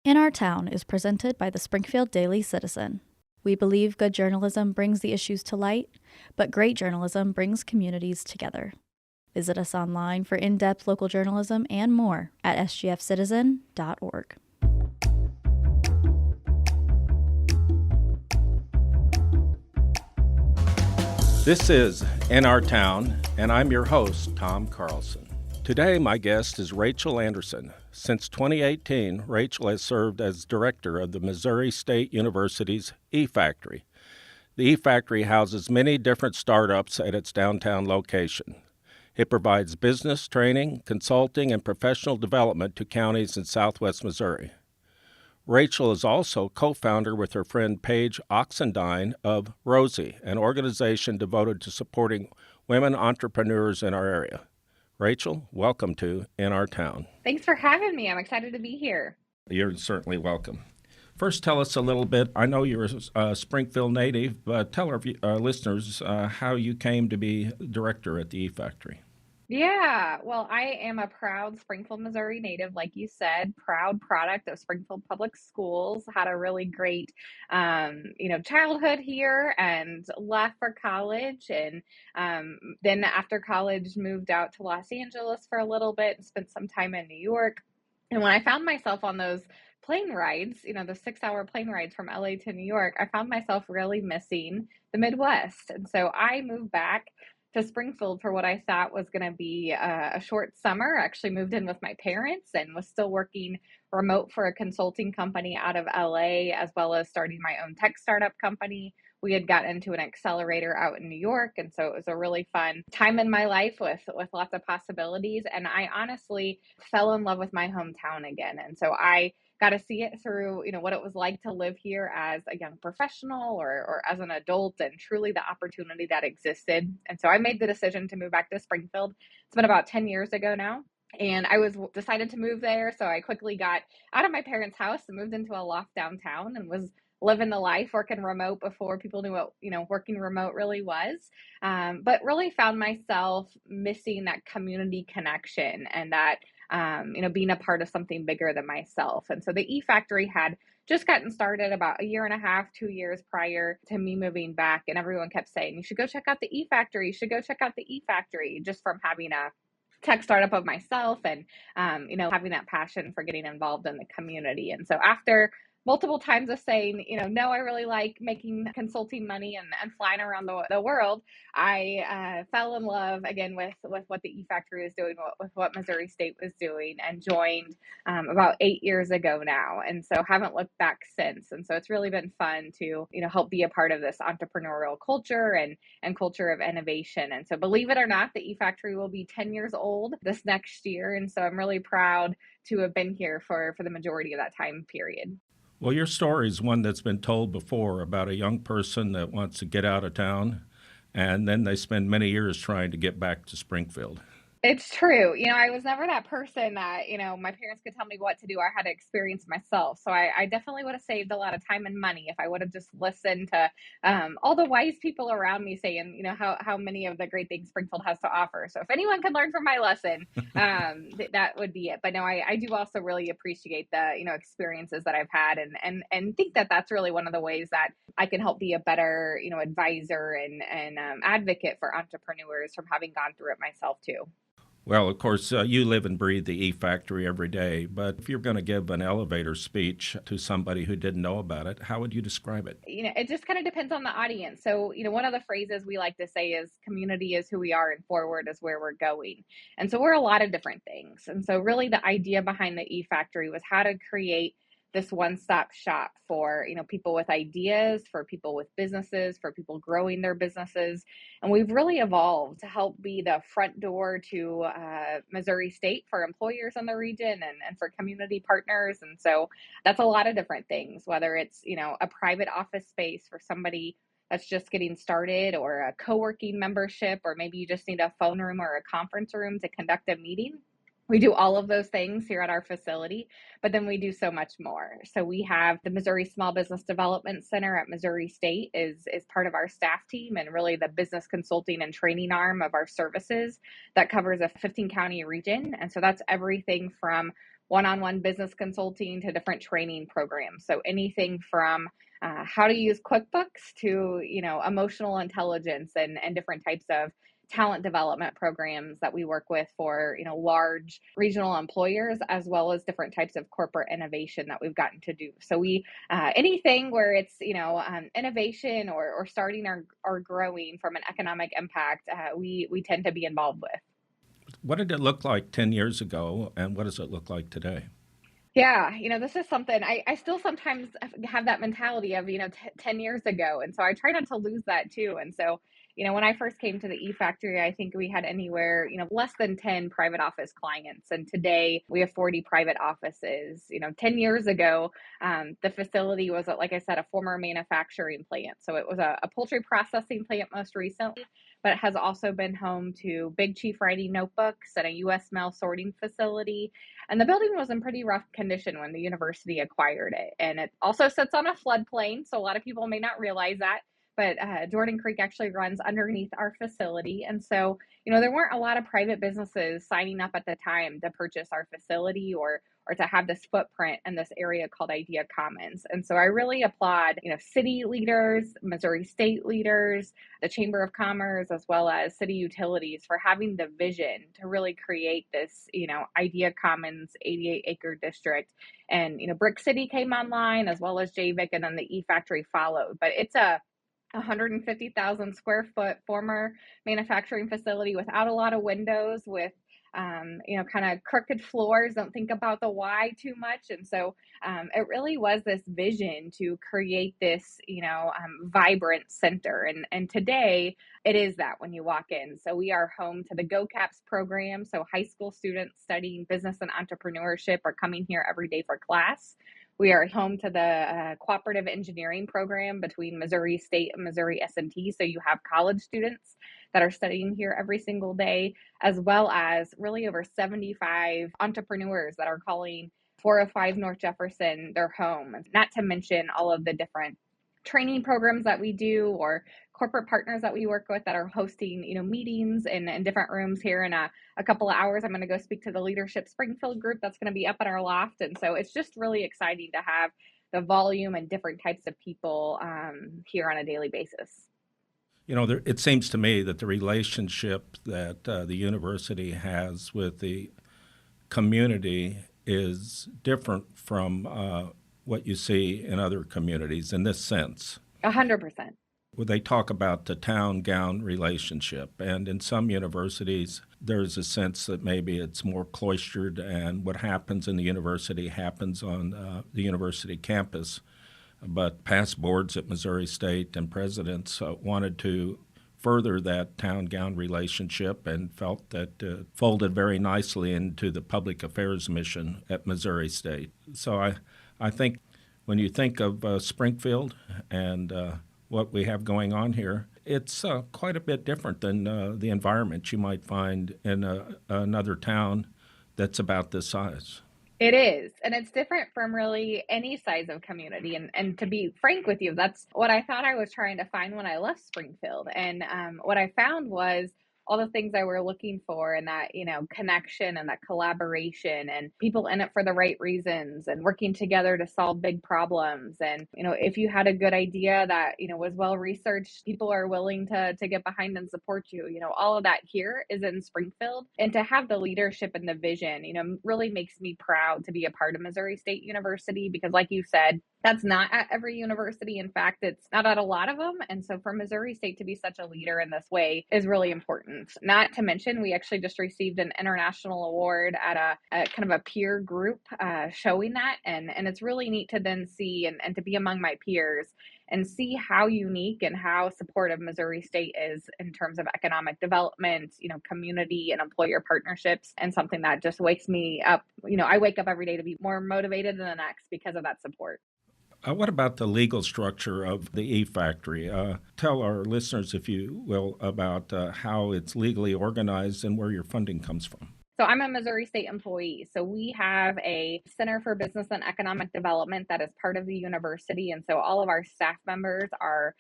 In Our Town is presented by the Springfield Daily Citizen. We believe good journalism brings the issues to light, but great journalism brings communities together. Visit us online for in-depth local journalism and more at sgfcitizen.org. This is In Our Town, and I'm your host, Tom Carlson. Today, my guest is Rachel Anderson. Since 2018, Rachel has served as director of the Missouri State University's Efactory. The Efactory houses many different startups at its downtown location. It provides business training, consulting, and professional development to counties in southwest Missouri. Rachel is also co-founder with her friend Paige Oxendine of Rosie, an organization devoted to supporting women entrepreneurs in our area. Rachel, welcome to In Our Town. Thanks for having me. I'm excited to be here. You're certainly welcome. First, tell us a little bit. I know you're a Springfield native, but tell our listeners how you came to be director at the Efactory. Yeah, well, I am a proud Springfield, Missouri native, like you said, proud product of Springfield Public Schools. Had a really great, childhood here and left for college. And then after college, moved out to Los Angeles for a little bit and spent some time in New York. And when I found myself on those plane rides, the 6-hour plane rides from LA to New York, I found myself really missing the Midwest. And so I moved back to Springfield for what I thought was going to be a short summer. I actually moved in with my parents and was still working remote for a consulting company out of LA, as well as starting my own tech startup company. We had gotten into an accelerator out in New York. And so it was a really fun time in my life with lots of possibilities. And I honestly fell in love with my hometown again. And so I got to see it through, what it was like to live here as a young professional or as an adult, and truly the opportunity that existed. And so I made the decision to move back to Springfield. It's been about 10 years ago now. And I was decided to move there. So I quickly got out of my parents' house and moved into a loft downtown and was living the life, working remote before people knew what, working remote really was. But really found myself missing that community connection and that being a part of something bigger than myself. And so the Efactory had just gotten started about a year and a half, 2 years prior to me moving back. And everyone kept saying, you should go check out the Efactory. You should go check out the Efactory, just from having a tech startup of myself and, having that passion for getting involved in the community. And so after multiple times of saying, no, I really like making consulting money and flying around the world, I fell in love again with what the Efactory is doing, with what Missouri State was doing, and joined about 8 years ago now. And so haven't looked back since. And so it's really been fun to, help be a part of this entrepreneurial culture and culture of innovation. And so believe it or not, the Efactory will be 10 years old this next year. And so I'm really proud to have been here for the majority of that time period. Well, your story is one that's been told before about a young person that wants to get out of town, and then they spend many years trying to get back to Springfield. It's true. I was never that person that, my parents could tell me what to do. I had to experience myself. So I definitely would have saved a lot of time and money if I would have just listened to all the wise people around me saying, how many of the great things Springfield has to offer. So if anyone can learn from my lesson, that would be it. But no, I do also really appreciate the, experiences that I've had and think that that's really one of the ways that I can help be a better, advisor and advocate for entrepreneurs from having gone through it myself too. Well, of course, you live and breathe the Efactory every day, but if you're going to give an elevator speech to somebody who didn't know about it, how would you describe it? It just kind of depends on the audience. So, one of the phrases we like to say is community is who we are and forward is where we're going. And so we're a lot of different things. And so really the idea behind the Efactory was how to create this one-stop shop for, people with ideas, for people with businesses, for people growing their businesses. And we've really evolved to help be the front door to Missouri State for employers in the region and for community partners. And so that's a lot of different things, whether it's, a private office space for somebody that's just getting started, or a coworking membership, or maybe you just need a phone room or a conference room to conduct a meeting. We do all of those things here at our facility, but then we do so much more. So we have the Missouri Small Business Development Center at Missouri State is part of our staff team and really the business consulting and training arm of our services that covers a 15 county region. And so that's everything from one-on-one business consulting to different training programs. So anything from how to use QuickBooks to, emotional intelligence and different types of talent development programs that we work with for large regional employers, as well as different types of corporate innovation that we've gotten to do. So we anything where it's innovation or starting or growing from an economic impact, we tend to be involved with. What did it look like 10 years ago, and what does it look like today? Yeah, this is something I still sometimes have that mentality of, 10 years ago. And so I try not to lose that too. And so, when I first came to the Efactory, I think we had anywhere, less than 10 private office clients. And today we have 40 private offices. 10 years ago, the facility was, like I said, a former manufacturing plant. So it was a poultry processing plant most recently, but it has also been home to Big Chief writing notebooks and a U.S. mail sorting facility. And the building was in pretty rough condition when the university acquired it. And it also sits on a floodplain, so a lot of people may not realize that. But Jordan Creek actually runs underneath our facility. And so, there weren't a lot of private businesses signing up at the time to purchase our facility or to have this footprint in this area called Idea Commons. And so I really applaud, city leaders, Missouri State leaders, the Chamber of Commerce, as well as city utilities for having the vision to really create this, Idea Commons 88-acre district. And, Brick City came online as well as JVIC, and then the Efactory followed. But it's a 150,000 square foot former manufacturing facility without a lot of windows, with kind of crooked floors. Don't think about the why too much. And so it really was this vision to create this, vibrant center. And today it is that when you walk in. So we are home to the GoCaps program. So high school students studying business and entrepreneurship are coming here every day for class. We are home to the cooperative engineering program between Missouri State and Missouri S&T. So you have college students that are studying here every single day, as well as really over 75 entrepreneurs that are calling 405 North Jefferson their home. Not to mention all of the different training programs that we do or corporate partners that we work with that are hosting, meetings in different rooms here. In a couple of hours, I'm going to go speak to the Leadership Springfield group that's going to be up at our loft. And so it's just really exciting to have the volume and different types of people here on a daily basis. It seems to me that the relationship that the university has with the community is different from what you see in other communities in this sense. 100%. Well, they talk about the town-gown relationship, and in some universities, there's a sense that maybe it's more cloistered, and what happens in the university happens on the university campus. But past boards at Missouri State and presidents wanted to further that town-gown relationship and felt that folded very nicely into the public affairs mission at Missouri State. So I think when you think of Springfield and what we have going on here, it's quite a bit different than the environment you might find in another town that's about this size. It is. And it's different from really any size of community. And to be frank with you, that's what I thought I was trying to find when I left Springfield. And what I found was all the things I were looking for, and that, connection and that collaboration and people in it for the right reasons and working together to solve big problems. And, if you had a good idea that, was well researched, people are willing to get behind and support you. All of that here is in Springfield. And to have the leadership and the vision, really makes me proud to be a part of Missouri State University, because like you said, that's not at every university. In fact, it's not at a lot of them. And so for Missouri State to be such a leader in this way is really important. Not to mention, we actually just received an international award at a kind of a peer group showing that. And it's really neat to then see and to be among my peers and see how unique and how supportive Missouri State is in terms of economic development, community and employer partnerships, and something that just wakes me up. I wake up every day to be more motivated than the next because of that support. What about the legal structure of the Efactory? Tell our listeners, if you will, about how it's legally organized and where your funding comes from. So I'm a Missouri State employee. So we have a Center for Business and Economic Development that is part of the university. And so all of our staff members are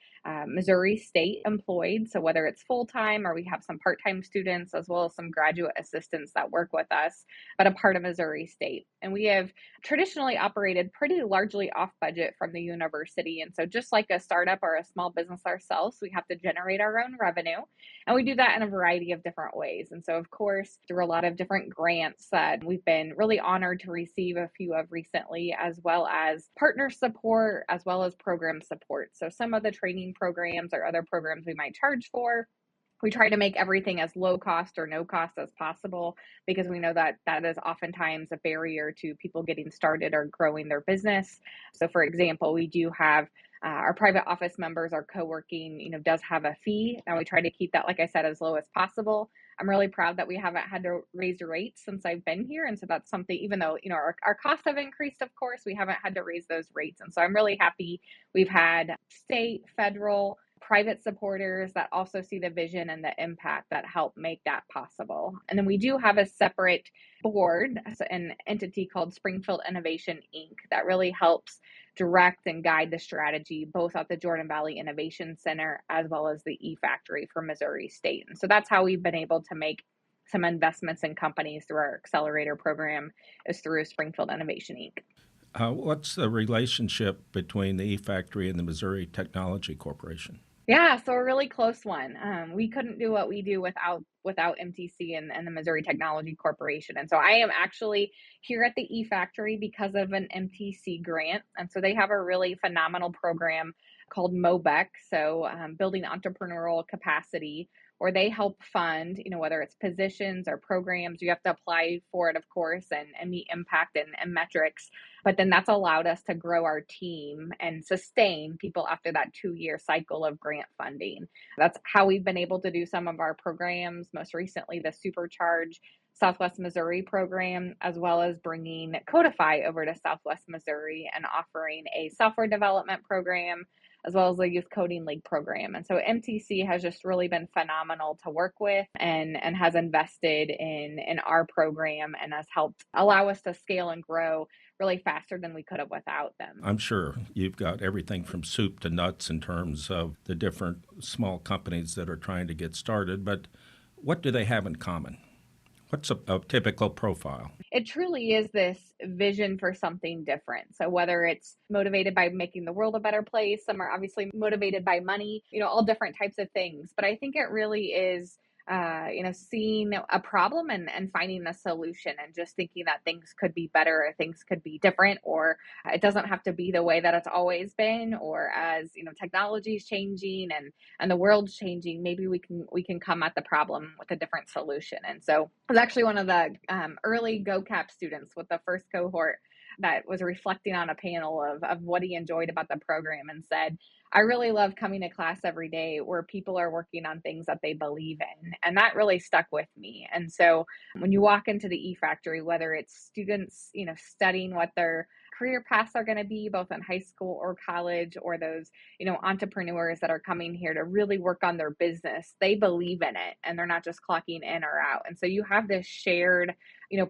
Missouri State employed. So whether it's full time or we have some part time students as well as some graduate assistants that work with us, but a part of Missouri State. And we have traditionally operated pretty largely off budget from the university. And so just like a startup or a small business ourselves, we have to generate our own revenue. And we do that in a variety of different ways. And so, of course, through a lot of different grants that we've been really honored to receive a few of recently, as well as partner support, as well as program support. So some of the training programs or other programs we might charge for, we try to make everything as low cost or no cost as possible because we know that that is oftentimes a barrier to people getting started or growing their business. So for example, we do have our private office members, our coworking, does have a fee, and we try to keep that, like I said, as low as possible. I'm really proud that we haven't had to raise rates since I've been here. And so that's something, even though, our costs have increased, of course, we haven't had to raise those rates. And so I'm really happy we've had state, federal, private supporters that also see the vision and the impact that help make that possible. And then we do have a separate board, an entity called Springfield Innovation Inc. that really helps direct and guide the strategy both at the Jordan Valley Innovation Center as well as the Efactory for Missouri State. And so that's how we've been able to make some investments in companies through our accelerator program is through Springfield Innovation Inc. What's the relationship between the Efactory and the Missouri Technology Corporation? Yeah, so a really close one. We couldn't do what we do without MTC and the Missouri Technology Corporation. And so I am actually here at the Efactory because of an MTC grant. And so they have a really phenomenal program called MOBEC, so building entrepreneurial capacity, where they help fund, whether it's positions or programs. You have to apply for it, of course, and meet impact and metrics. But then that's allowed us to grow our team and sustain people after that 2-year cycle of grant funding. That's how we've been able to do some of our programs, most recently the Supercharge Southwest Missouri program, as well as bringing Codify over to Southwest Missouri and offering a software development program, as well as the Youth Coding League program. And so MTC has just really been phenomenal to work with and has invested in our program and has helped allow us to scale and grow really faster than we could have without them. I'm sure you've got everything from soup to nuts in terms of the different small companies that are trying to get started, but what do they have in common? What's a typical profile? It truly is this vision for something different. So whether it's motivated by making the world a better place, some are obviously motivated by money, all different types of things. But I think it really is, seeing a problem and finding a solution and just thinking that things could be better or things could be different, or it doesn't have to be the way that it's always been, or as, technology is changing and the world's changing, maybe we can come at the problem with a different solution. And so I was actually one of the early GoCap students with the first cohort that was reflecting on a panel of what he enjoyed about the program and said, I really love coming to class every day where people are working on things that they believe in. And that really stuck with me. And so when you walk into the Efactory, whether it's students, studying what their career paths are going to be, both in high school or college, or those, entrepreneurs that are coming here to really work on their business, they believe in it and they're not just clocking in or out. And so you have this shared,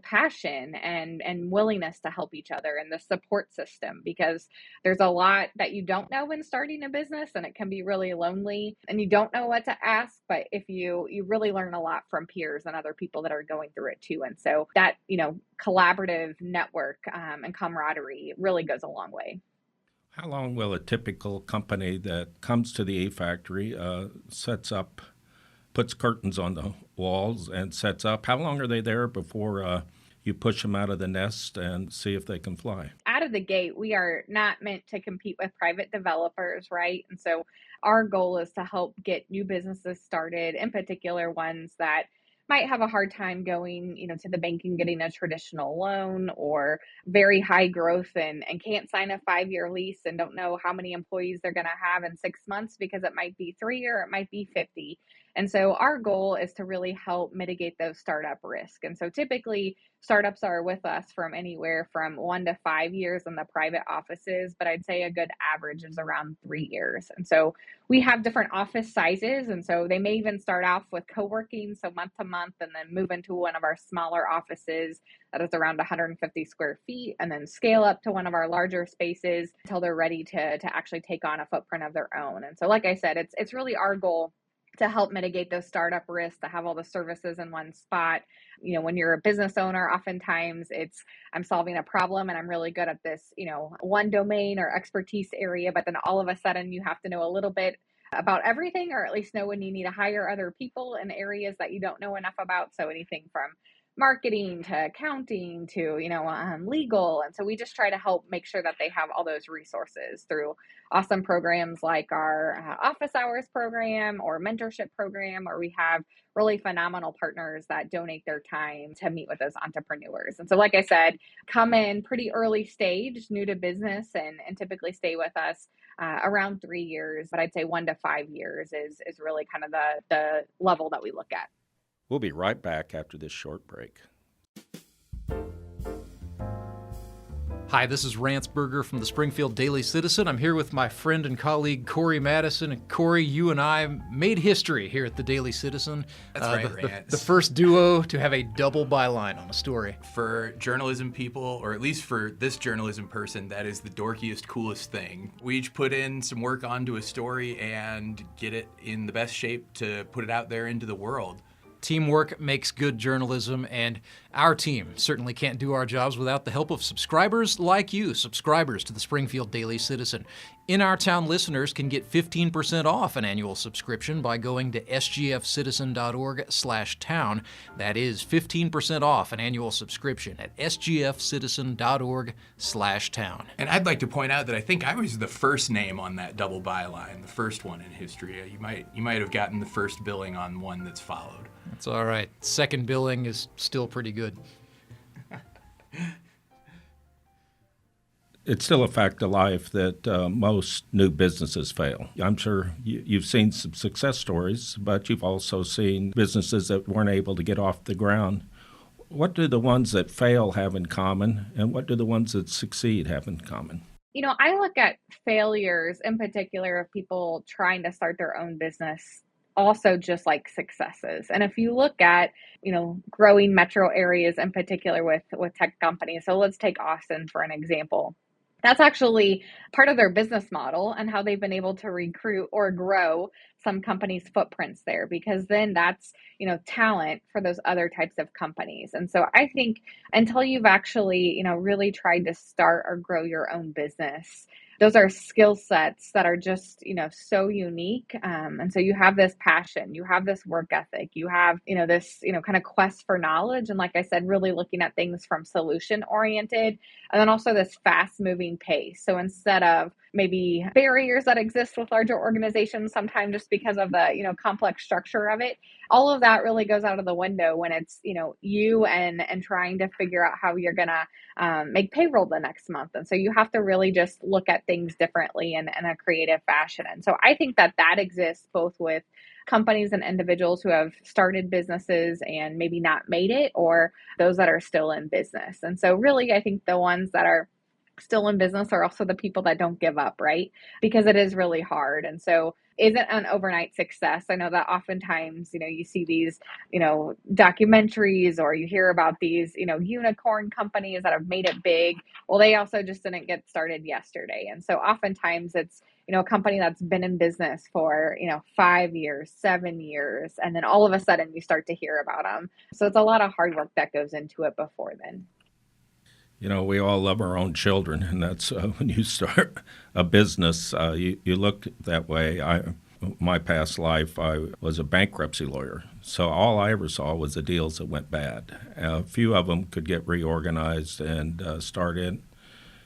passion and willingness to help each other and the support system, because there's a lot that you don't know when starting a business and it can be really lonely and you don't know what to ask. But if you really learn a lot from peers and other people that are going through it too. And so that, collaborative network and camaraderie really goes a long way. How long will a typical company that comes to the Efactory puts curtains on the walls and sets up? How long are they there before you push them out of the nest and see if they can fly? Out of the gate, we are not meant to compete with private developers, right? And so our goal is to help get new businesses started, in particular ones that might have a hard time going, to the bank and getting a traditional loan, or very high growth and can't sign a 5-year lease and don't know how many employees they're going to have in 6 months because it might be 3 or it might be 50. And so our goal is to really help mitigate those startup risk. And so typically startups are with us from anywhere from 1 to 5 years in the private offices, but I'd say a good average is around 3 years. And so we have different office sizes. And so they may even start off with co-working, so month to month, and then move into one of our smaller offices that is around 150 square feet, and then scale up to one of our larger spaces until they're ready to actually take on a footprint of their own. And so, like I said, it's really our goal to help mitigate those startup risks, to have all the services in one spot. When you're a business owner, oftentimes I'm solving a problem and I'm really good at this, one domain or expertise area, but then all of a sudden you have to know a little bit about everything, or at least know when you need to hire other people in areas that you don't know enough about. So anything from marketing to accounting to legal. And so we just try to help make sure that they have all those resources through awesome programs like our office hours program or mentorship program, or we have really phenomenal partners that donate their time to meet with those entrepreneurs. And so, like I said, come in pretty early stage, new to business, and typically stay with us around 3 years. But I'd say 1 to 5 years is really kind of the level that we look at. We'll be right back after this short break. Hi, this is Rance Berger from the Springfield Daily Citizen. I'm here with my friend and colleague, Corey Madison. And Corey, you and I made history here at the Daily Citizen. That's right, Rance. The first duo to have a double byline on a story. For journalism people, or at least for this journalism person, that is the dorkiest, coolest thing. We each put in some work onto a story and get it in the best shape to put it out there into the world. Teamwork makes good journalism, and our team certainly can't do our jobs without the help of subscribers like you, subscribers to the Springfield Daily Citizen. In Our Town listeners can get 15% off an annual subscription by going to sgfcitizen.org/town. That is 15% off an annual subscription at sgfcitizen.org/town. And I'd like to point out that I think I was the first name on that double byline, the first one in history. You might have gotten the first billing on one that's followed. That's all right. Second billing is still pretty good. It's still a fact of life that most new businesses fail. I'm sure you've seen some success stories, but you've also seen businesses that weren't able to get off the ground. What do the ones that fail have in common, and what do the ones that succeed have in common? I look at failures in particular of people trying to start their own business also just like successes. And if you look at, growing metro areas in particular with tech companies, so let's take Austin for an example. That's actually part of their business model and how they've been able to recruit or grow some companies' footprints there, because then that's, talent for those other types of companies. And so I think until you've actually, really tried to start or grow your own business, those are skill sets that are just, so unique. And so you have this passion, you have this work ethic, you have, this, kind of quest for knowledge. And like I said, really looking at things from solution oriented, and then also this fast moving pace. So instead of maybe barriers that exist with larger organizations, sometimes just because of the, complex structure of it, all of that really goes out of the window when it's, you and trying to figure out how you're going to make payroll the next month. And so you have to really just look at things differently in a creative fashion. And so I think that exists both with companies and individuals who have started businesses and maybe not made it, or those that are still in business. And so really, I think the ones that are still in business are also the people that don't give up, right? Because it is really hard. And so isn't an overnight success. I know that oftentimes, you see these, documentaries, or you hear about these, unicorn companies that have made it big. Well, they also just didn't get started yesterday. And so oftentimes it's, a company that's been in business for, 5 years, 7 years, and then all of a sudden you start to hear about them. So it's a lot of hard work that goes into it before then. We all love our own children, and that's when you start a business, you look that way. My past life, I was a bankruptcy lawyer, so all I ever saw was the deals that went bad. A few of them could get reorganized and start in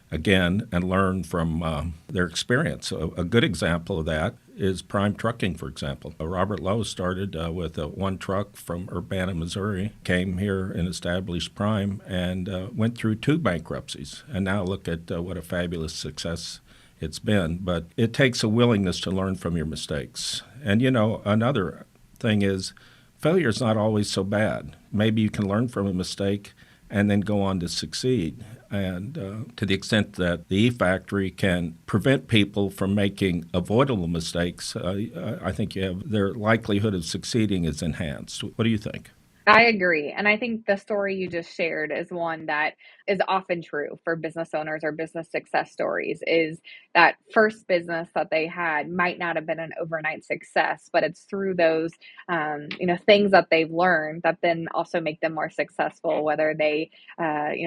again and learn from their experience. A good example of that is Prime Trucking, for example. Robert Lowe started with one truck from Urbana, Missouri, came here and established Prime, and went through 2 bankruptcies. And now look at what a fabulous success it's been. But it takes a willingness to learn from your mistakes. And, another thing is failure is not always so bad. Maybe you can learn from a mistake and then go on to succeed. And to the extent that the Efactory can prevent people from making avoidable mistakes, I think their likelihood of succeeding is enhanced. What do you think? I agree. And I think the story you just shared is one that is often true for business owners or business success stories, is that first business that they had might not have been an overnight success, but it's through those, things that they've learned that then also make them more successful, whether they,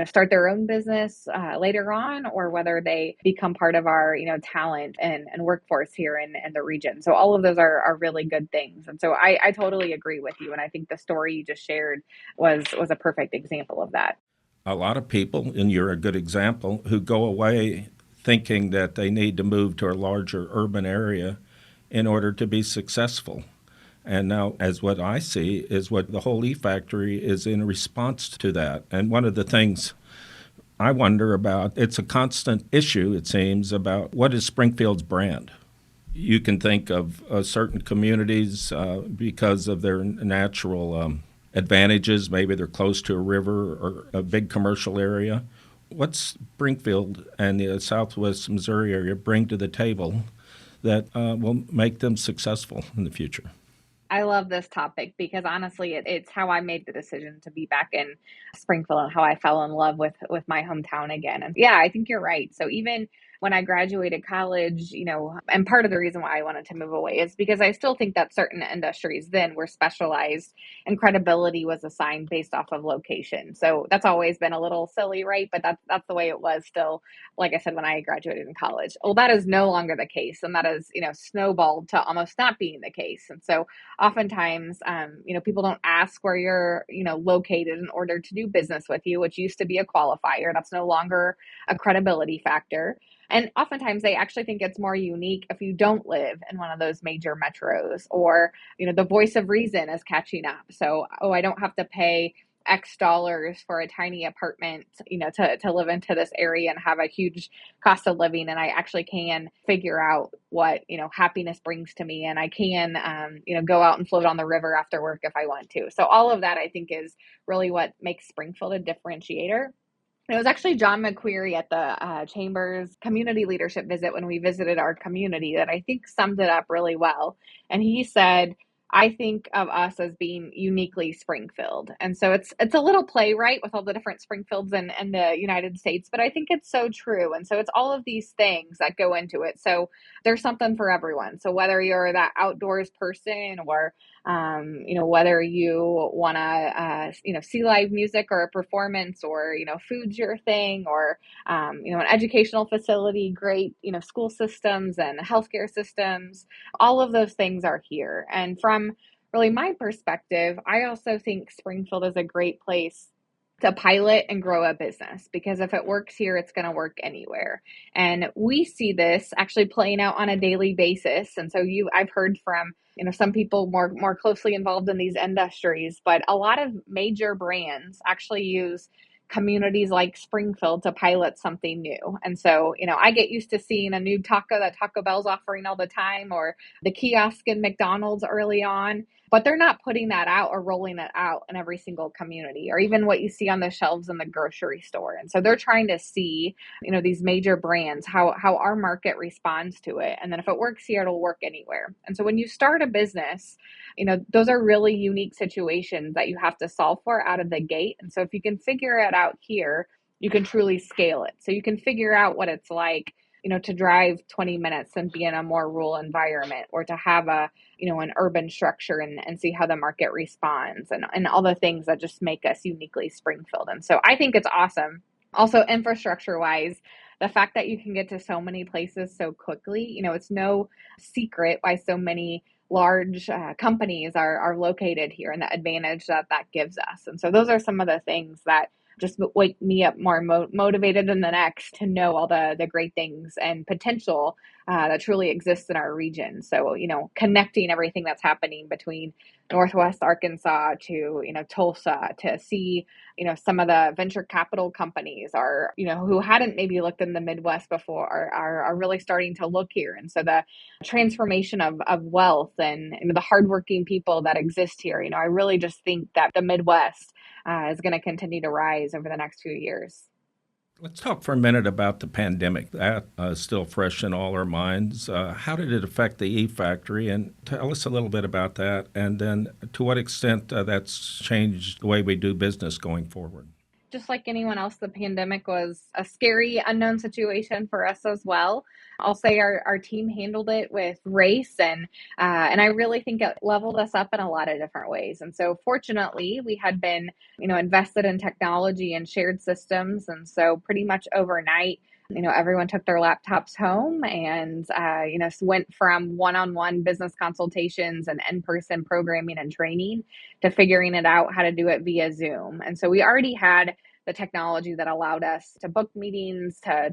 start their own business later on, or whether they become part of our, talent and workforce here in the region. So all of those are really good things. And so I totally agree with you. And I think the story you just shared was a perfect example of that. A lot of people, and you're a good example, who go away thinking that they need to move to a larger urban area in order to be successful. And now, as what I see, is what the whole Efactory is in response to that. And one of the things I wonder about, it's a constant issue, it seems, about what is Springfield's brand. You can think of certain communities because of their natural advantages. Maybe they're close to a river or a big commercial area. What's Springfield and the Southwest Missouri area bring to the table that will make them successful in the future? I love this topic because honestly, it's how I made the decision to be back in Springfield and how I fell in love with my hometown again. And yeah, I think you're right. So even when I graduated college, and part of the reason why I wanted to move away is because I still think that certain industries then were specialized and credibility was assigned based off of location. So that's always been a little silly, right? But that's the way it was still, like I said, when I graduated in college. Well, that is no longer the case. And that is, snowballed to almost not being the case. And so oftentimes, people don't ask where you're, located in order to do business with you, which used to be a qualifier. That's no longer a credibility factor. And oftentimes they actually think it's more unique if you don't live in one of those major metros, or, the voice of reason is catching up. So, I don't have to pay X dollars for a tiny apartment, to live into this area and have a huge cost of living. And I actually can figure out what, happiness brings to me. And I can, go out and float on the river after work if I want to. So all of that, I think, is really what makes Springfield a differentiator. It was actually John McQuarrie at the Chamber's community leadership visit when we visited our community that I think summed it up really well. And he said, I think of us as being uniquely Springfield. And so it's a little play, right, with all the different Springfields in the United States, but I think it's so true. And so it's all of these things that go into it. So there's something for everyone. So whether you're that outdoors person, or whether you want to, see live music or a performance, or, food's your thing, or, an educational facility, great, school systems and healthcare systems, all of those things are here. And from really my perspective, I also think Springfield is a great place to pilot and grow a business, because if it works here, it's going to work anywhere. And we see this actually playing out on a daily basis. And so I've heard from, some people more closely involved in these industries, but a lot of major brands actually use communities like Springfield to pilot something new. And so, I get used to seeing a new taco that Taco Bell's offering all the time, or the kiosk in McDonald's early on, but they're not putting that out or rolling it out in every single community, or even what you see on the shelves in the grocery store. And so they're trying to see, these major brands, how our market responds to it. And then if it works here, it'll work anywhere. And so when you start a business, those are really unique situations that you have to solve for out of the gate. And so if you can figure it out here, you can truly scale it. So you can figure out what it's like, to drive 20 minutes and be in a more rural environment, or to have an urban structure and see how the market responds, and all the things that just make us uniquely Springfield. And so I think it's awesome. Also, infrastructure wise, the fact that you can get to so many places so quickly, it's no secret why so many large companies are located here, and the advantage that gives us. And so those are some of the things that just wake me up more motivated than the next to know all the great things and potential that truly exists in our region. So, connecting everything that's happening between Northwest Arkansas to, Tulsa, to see, some of the venture capital companies are, who hadn't maybe looked in the Midwest before are really starting to look here. And so the transformation of wealth and the hardworking people that exist here, I really just think that the Midwest is going to continue to rise over the next few years. Let's talk for a minute about the pandemic. That is still fresh in all our minds. How did it affect the Efactory? And tell us a little bit about that. And then to what extent that's changed the way we do business going forward. Just like anyone else, the pandemic was a scary, unknown situation for us as well. I'll say our team handled it with grace, and I really think it leveled us up in a lot of different ways. And so fortunately, we had been, invested in technology and shared systems. And so pretty much overnight, everyone took their laptops home and, went from one-on-one business consultations and in-person programming and training to figuring it out how to do it via Zoom. And so we already had the technology that allowed us to book meetings, to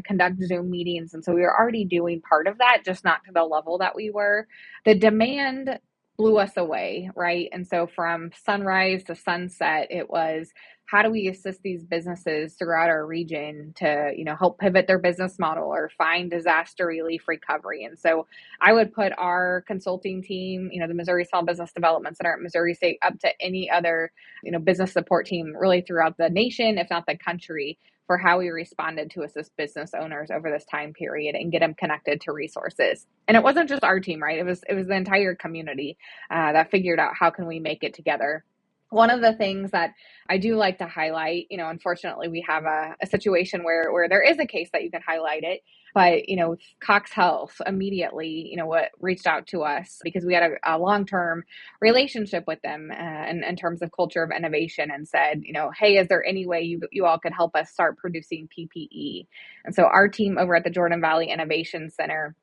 conduct Zoom meetings. And so we were already doing part of that, just not to the level that we were. The demand blew us away, right? And so from sunrise to sunset, it was, how do we assist these businesses throughout our region to, help pivot their business model or find disaster relief recovery? And so I would put our consulting team, the Missouri Small Business Development Center at Missouri State, up to any other, business support team really throughout the nation, if not the country, for how we responded to assist business owners over this time period and get them connected to resources. And it wasn't just our team, right? It was the entire community that figured out how can we make it together. One of the things that I do like to highlight, unfortunately, we have a situation where there is a case that you can highlight it, but, Cox Health immediately, what reached out to us because we had a long-term relationship with them in terms of culture of innovation, and said, hey, is there any way you all could help us start producing PPE? And so our team over at the Jordan Valley Innovation Center,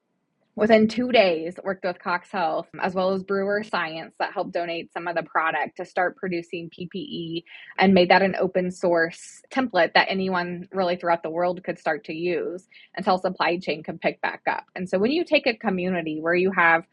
within 2 days, worked with Cox Health as well as Brewer Science that helped donate some of the product to start producing PPE, and made that an open source template that anyone really throughout the world could start to use until supply chain could pick back up. And so when you take a community where you have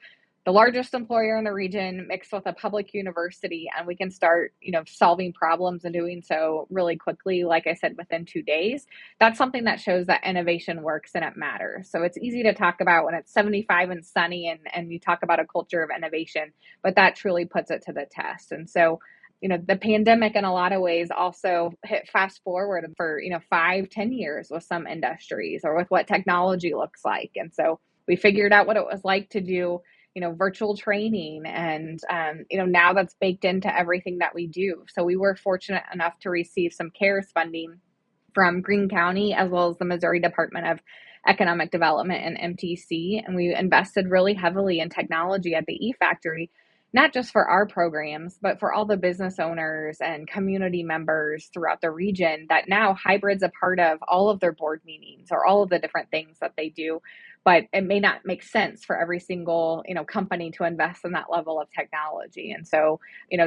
the largest employer in the region mixed with a public university, and we can start, solving problems and doing so really quickly, like I said, within 2 days, that's something that shows that innovation works and it matters. So it's easy to talk about when it's 75 and sunny and you talk about a culture of innovation, but that truly puts it to the test. And so, the pandemic in a lot of ways also hit fast forward for, 5-10 years with some industries, or with what technology looks like. And so we figured out what it was like to do virtual training, and, now that's baked into everything that we do. So we were fortunate enough to receive some CARES funding from Greene County, as well as the Missouri Department of Economic Development and MTC. And we invested really heavily in technology at the Efactory, not just for our programs, but for all the business owners and community members throughout the region, that now hybrid's a part of all of their board meetings or all of the different things that they do. But it may not make sense for every single, company to invest in that level of technology. And so,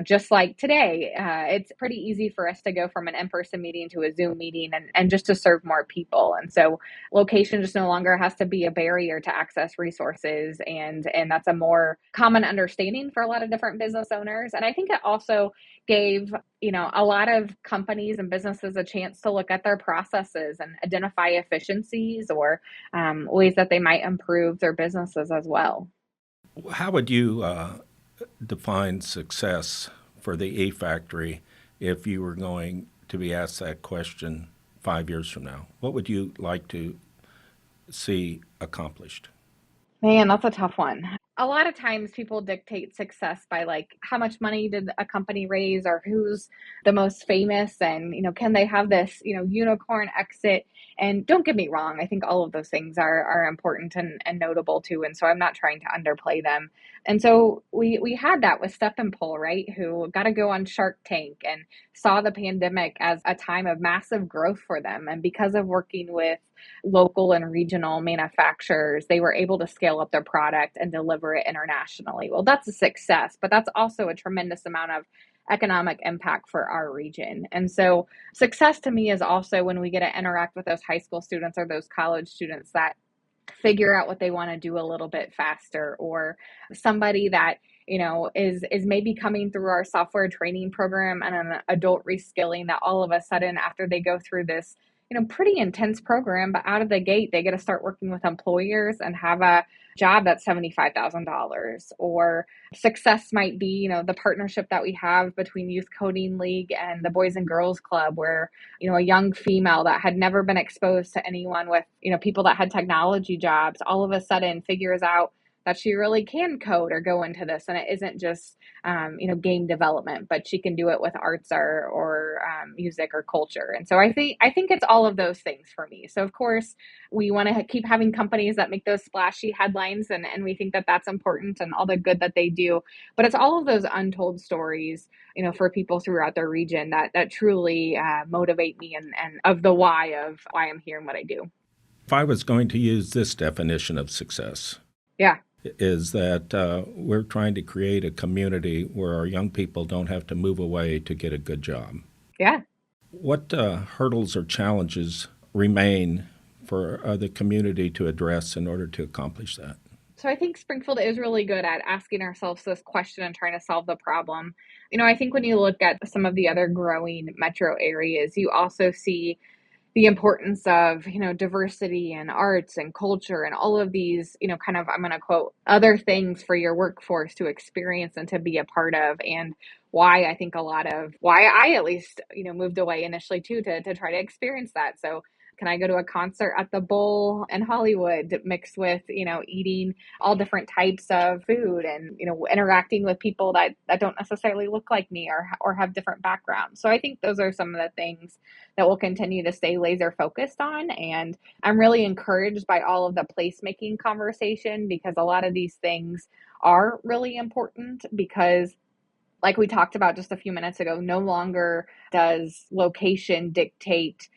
just like today, it's pretty easy for us to go from an in-person meeting to a Zoom meeting and just to serve more people. And so location just no longer has to be a barrier to access resources. And that's a more common understanding for a lot of different business owners. And I think it also gave, a lot of companies and businesses a chance to look at their processes and identify efficiencies or ways that they might improve their businesses as well. How would you define success for the Efactory if you were going to be asked that question 5 years from now? What would you like to see accomplished? Man, that's a tough one. A lot of times people dictate success by like how much money did a company raise, or who's the most famous, and can they have this unicorn exit. And don't get me wrong, I think all of those things are important and notable too, and so I'm not trying to underplay them. And so we had that with Step and Pull, right, who got to go on Shark Tank and saw the pandemic as a time of massive growth for them, and because of working with local and regional manufacturers, they were able to scale up their product and deliver it internationally. Well, that's a success, but that's also a tremendous amount of economic impact for our region. And so success to me is also when we get to interact with those high school students or those college students that figure out what they want to do a little bit faster, or somebody that is maybe coming through our software training program and an adult reskilling, that all of a sudden after they go through this pretty intense program, but out of the gate they get to start working with employers and have a job that's $75,000. Or success might be the partnership that we have between Youth Coding League and the Boys and Girls Club, where a young female that had never been exposed to anyone with people that had technology jobs all of a sudden figures out that she really can code or go into this, and it isn't just game development, but she can do it with arts or music or culture. And so I think it's all of those things for me. So of course we want to keep having companies that make those splashy headlines, and we think that that's important and all the good that they do, but it's all of those untold stories for people throughout the region that truly motivate me and of the why of why I'm here and what I do. If I was going to use this definition of success, yeah, is that we're trying to create a community where our young people don't have to move away to get a good job. Yeah. What hurdles or challenges remain for the community to address in order to accomplish that? So I think Springfield is really good at asking ourselves this question and trying to solve the problem. I think when you look at some of the other growing metro areas, you also see the importance of, diversity and arts and culture and all of these, kind of, I'm going to quote, other things for your workforce to experience and to be a part of. And why I think why I at least, moved away initially too, to try to experience that. So can I go to a concert at the Bowl in Hollywood mixed with, eating all different types of food and, interacting with people that don't necessarily look like me or have different backgrounds. So I think those are some of the things that we'll continue to stay laser focused on. And I'm really encouraged by all of the placemaking conversation, because a lot of these things are really important, because like we talked about just a few minutes ago, no longer does location dictate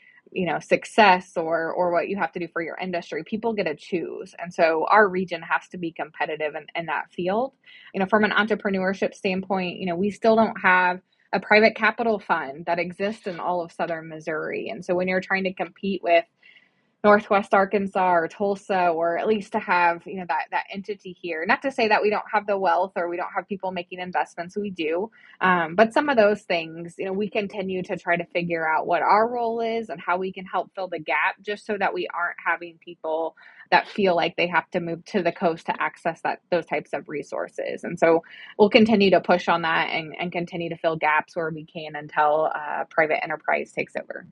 success or what you have to do for your industry. People get to choose. And so our region has to be competitive in that field. From an entrepreneurship standpoint, we still don't have a private capital fund that exists in all of Southern Missouri. And so when you're trying to compete with Northwest Arkansas or Tulsa, or at least to have, that entity here. Not to say that we don't have the wealth or we don't have people making investments, we do. But some of those things, we continue to try to figure out what our role is and how we can help fill the gap, just so that we aren't having people that feel like they have to move to the coast to access those types of resources. And so we'll continue to push on that and continue to fill gaps where we can until private enterprise takes over.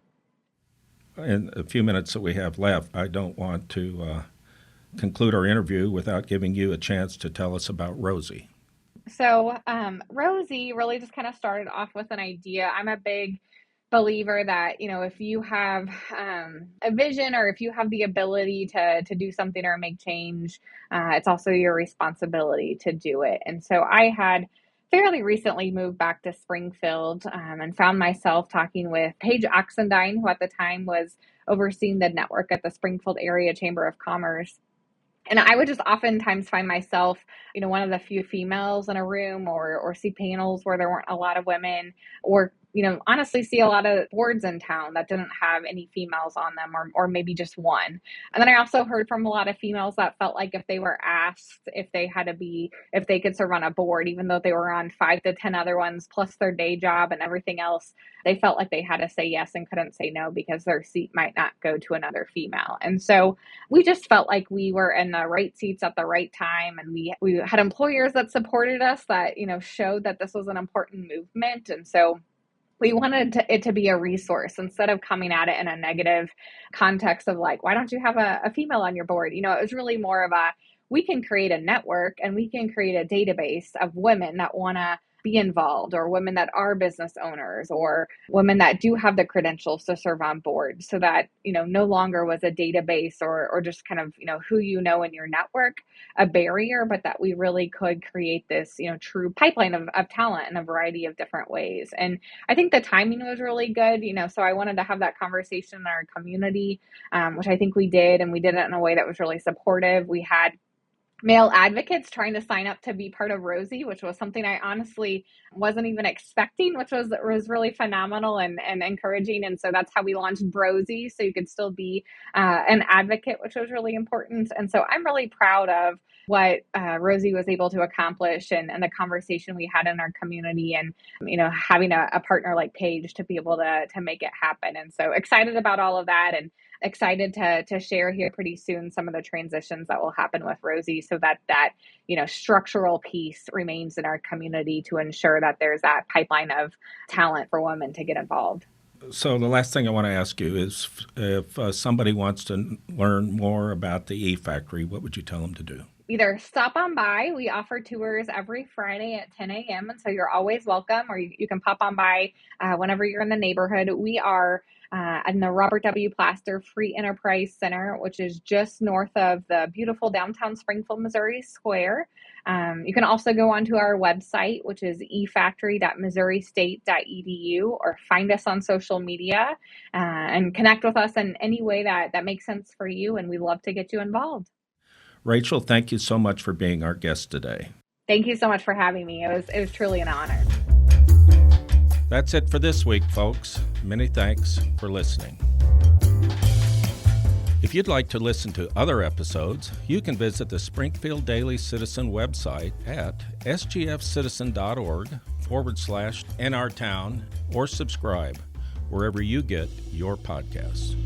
In a few minutes that we have left, I don't want to conclude our interview without giving you a chance to tell us about Rosie. So Rosie really just kind of started off with an idea. I'm a big believer that, if you have a vision, or if you have the ability to do something or make change, it's also your responsibility to do it. And so I had fairly recently moved back to Springfield and found myself talking with Paige Oxendine, who at the time was overseeing the network at the Springfield Area Chamber of Commerce. And I would just oftentimes find myself, one of the few females in a room, or see panels where there weren't a lot of women, or honestly see a lot of boards in town that didn't have any females on them, or maybe just one. And then I also heard from a lot of females that felt like if they were asked if they could serve on a board, even though they were on 5 to 10 other ones, plus their day job and everything else, they felt like they had to say yes and couldn't say no because their seat might not go to another female. And so we just felt like we were in the right seats at the right time. And we had employers that supported us, that, showed that this was an important movement. And so we wanted it to be a resource instead of coming at it in a negative context of like, why don't you have a female on your board? It was really more of we can create a network and we can create a database of women that want to be involved, or women that are business owners, or women that do have the credentials to serve on board, so that, no longer was a database or just kind of, who in your network a barrier, but that we really could create this, true pipeline of talent in a variety of different ways. And I think the timing was really good, so I wanted to have that conversation in our community, which I think we did, and we did it in a way that was really supportive. We had male advocates trying to sign up to be part of Rosie, which was something I honestly wasn't even expecting, which was really phenomenal and encouraging. And so that's how we launched Rosie, so you could still be an advocate, which was really important. And so I'm really proud of what Rosie was able to accomplish and the conversation we had in our community, and having a partner like Paige to be able to make it happen. And so excited about all of that, and excited to share here pretty soon some of the transitions that will happen with Rosie, so that structural piece remains in our community to ensure that there's that pipeline of talent for women to get involved. So the last thing I want to ask you is, if somebody wants to learn more about the Efactory, what would you tell them to do? Either stop on by. We offer tours every Friday at 10 a.m. And so you're always welcome, or you can pop on by whenever you're in the neighborhood. We are in the Robert W. Plaster Free Enterprise Center, which is just north of the beautiful downtown Springfield, Missouri Square. You can also go onto our website, which is efactory.missourustate.edu, or find us on social media and connect with us in any way that makes sense for you. And we love to get you involved. Rachel, thank you so much for being our guest today. Thank you so much for having me. It was truly an honor. That's it for this week, folks. Many thanks for listening. If you'd like to listen to other episodes, you can visit the Springfield Daily Citizen website at sgfcitizen.org/NRTown, or subscribe wherever you get your podcasts.